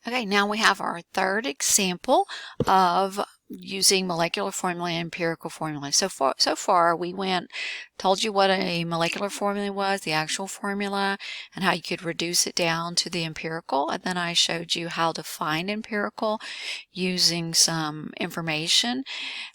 Okay, now we have our third example of using molecular formula and empirical formula. So far we told you what a molecular formula was, the actual formula, and how you could reduce it down to the empirical, and then I showed you how to find empirical using some information.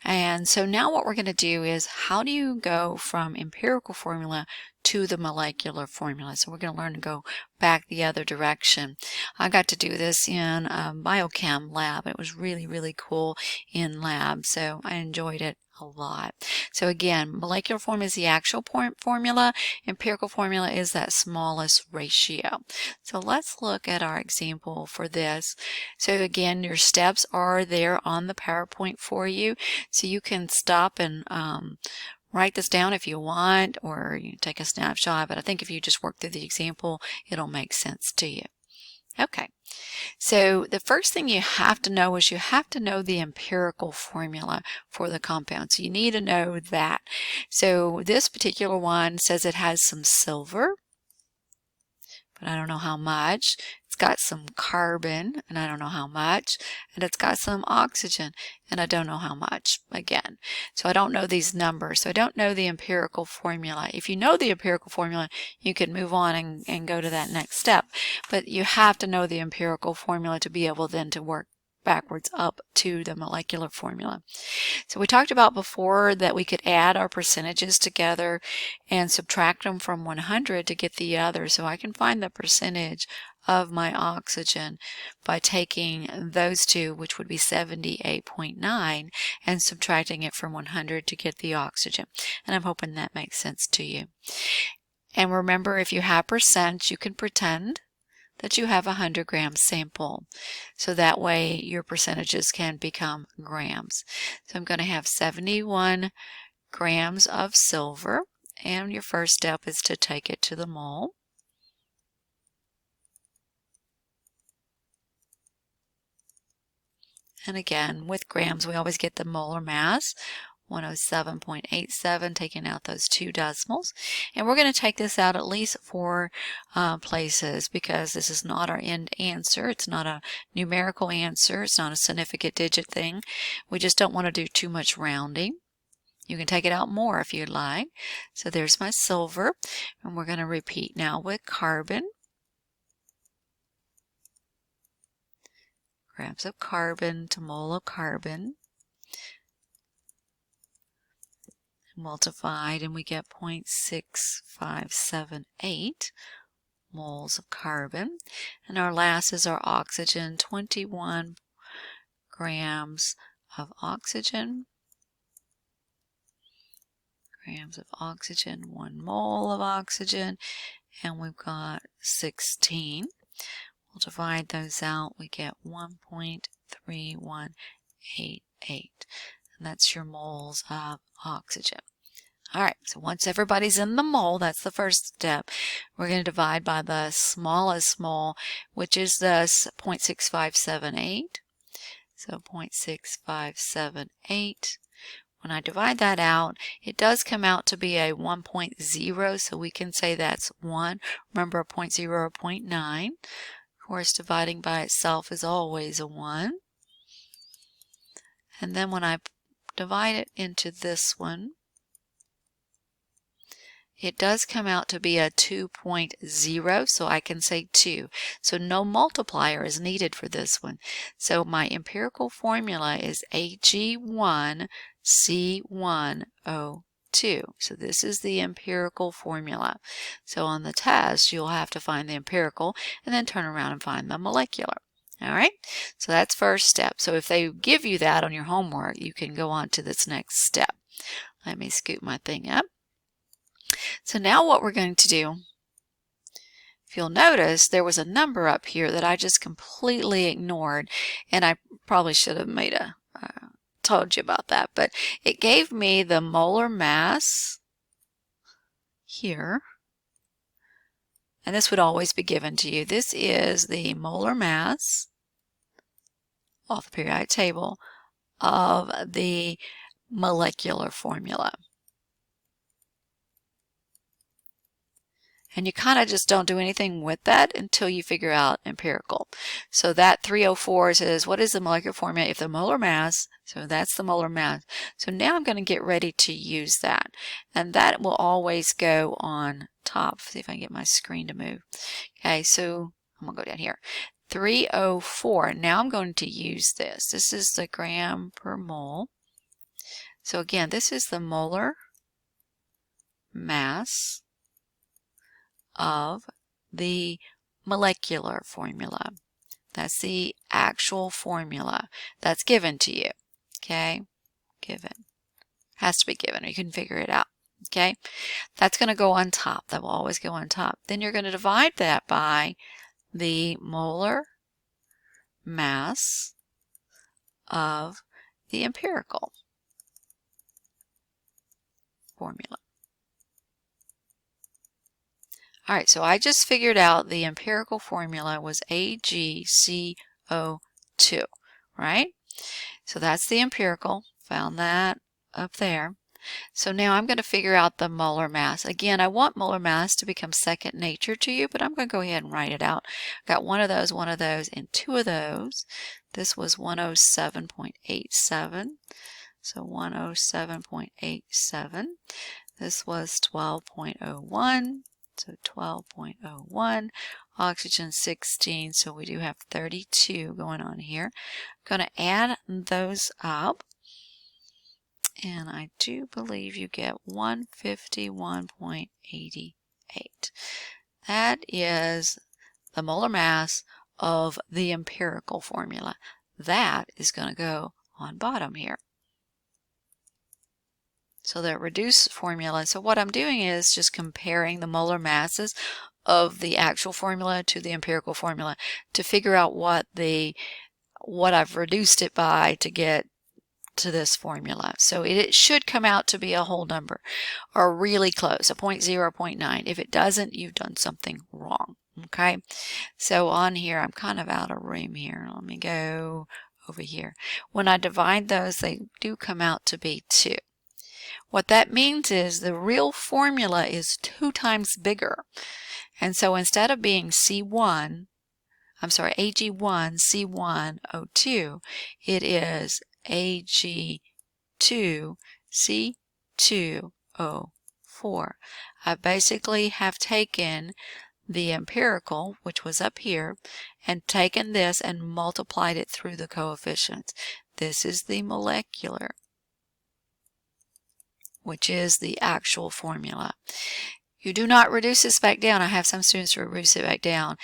And so now what we're going to do is, how do you go from empirical formula to the molecular formula? So we're going to learn to go back the other direction. I got to do this in a biochem lab. It was really, really cool in lab, so I enjoyed it a lot. So again, molecular formula is the actual formula. Empirical formula is that smallest ratio. So let's look at our example for this. So again, your steps are there on the PowerPoint for you. So you can stop and write this down if you want, or you take a snapshot, but I think if you just work through the example, it'll make sense to you. Okay, so the first thing you have to know is you have to know the empirical formula for the compound. So you need to know that. So this particular one says it has some silver, but I don't know how much. It's got some carbon, and I don't know how much, and it's got some oxygen, and I don't know how much again. So I don't know these numbers, so I don't know the empirical formula. If you know the empirical formula, you can move on and go to that next step, but you have to know the empirical formula to be able then to work backwards up to the molecular formula. So we talked about before that we could add our percentages together and subtract them from 100 to get the other. So I can find the percentage of my oxygen by taking those two, which would be 78.9, and subtracting it from 100 to get the oxygen. And I'm hoping that makes sense to you. And remember, if you have percent, you can pretend that you have a 100-gram sample. So that way your percentages can become grams. So I'm going to have 71 grams of silver, and your first step is to take it to the mole. And again, with grams, we always get the molar mass. 107.87, taking out those 2 decimals. And we're going to take this out at least 4 places, because this is not our end answer. It's not a numerical answer. It's not a significant digit thing. We just don't want to do too much rounding. You can take it out more if you'd like. So there's my silver. And we're going to repeat now with carbon. Grams of carbon to mole of carbon. Multiplied, and we get 0.6578 moles of carbon. And our last is our oxygen, 21 grams of oxygen. Grams of oxygen, 1 mole of oxygen, and we've got 16. We'll divide those out, we get 1.3188, and that's your moles of oxygen. All right, so once everybody's in the mole, that's the first step. We're going to divide by the smallest mole, which is this 0.6578. So 0.6578. When I divide that out, it does come out to be a 1.0, so we can say that's 1. Remember, a 0.0 or 0.9. Of course, dividing by itself is always a 1. And then when I divide it into this one, it does come out to be a 2.0, so I can say 2. So no multiplier is needed for this one. So my empirical formula is Ag1C1O2. So this is the empirical formula. So on the test, you'll have to find the empirical and then turn around and find the molecular. All right, so that's first step. So if they give you that on your homework, you can go on to this next step. Let me scoot my thing up. So now what we're going to do, if you'll notice, there was a number up here that I just completely ignored, and I probably should have told you about that, but it gave me the molar mass here, and this would always be given to you. This is the molar mass off the periodic table of the molecular formula. And you kind of just don't do anything with that until you figure out empirical. So that 304 says, what is the molecular formula if the molar mass, so that's the molar mass. So now I'm going to get ready to use that. And that will always go on top. See if I can get my screen to move. Okay, so I'm going to go down here. 304. Now I'm going to use this. This is the gram per mole. So again, this is the molar mass of the molecular formula. That's the actual formula that's given to you. Okay, given. Has to be given, or you can figure it out. Okay, that's going to go on top. That will always go on top. Then you're going to divide that by the molar mass of the empirical formula. All right, so I just figured out the empirical formula was AgCO2, right? So that's the empirical, found that up there. So now I'm going to figure out the molar mass. Again, I want molar mass to become second nature to you, but I'm going to go ahead and write it out. Got one of those, and two of those. This was 107.87. So 107.87. This was 12.01. So 12.01. Oxygen 16. So we do have 32 going on here. I'm going to add those up. And I do believe you get 151.88. That is the molar mass of the empirical formula. That is going to go on bottom here. So the reduced formula. So what I'm doing is just comparing the molar masses of the actual formula to the empirical formula to figure out what I've reduced it by to get to this formula. So it should come out to be a whole number or really close, a 0.0 or 0.9. If it doesn't, you've done something wrong. Okay, so on here, I'm kind of out of room here. Let me go over here. When I divide those, they do come out to be 2. What that means is the real formula is 2 times bigger. And so instead of being Ag1 C1O2, it is Ag2C2O4. I basically have taken the empirical, which was up here, and taken this and multiplied it through the coefficients. This is the molecular, which is the actual formula. You do not reduce this back down. I have some students reduce it back down.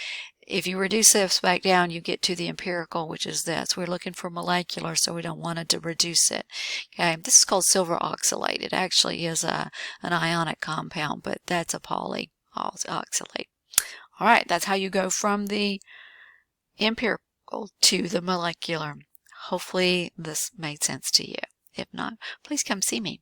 If you reduce this back down, you get to the empirical, which is this. We're looking for molecular, so we don't want it to reduce it. Okay, this is called silver oxalate. It actually is an ionic compound, but that's a polyoxalate. All right, that's how you go from the empirical to the molecular. Hopefully this made sense to you. If not, please come see me.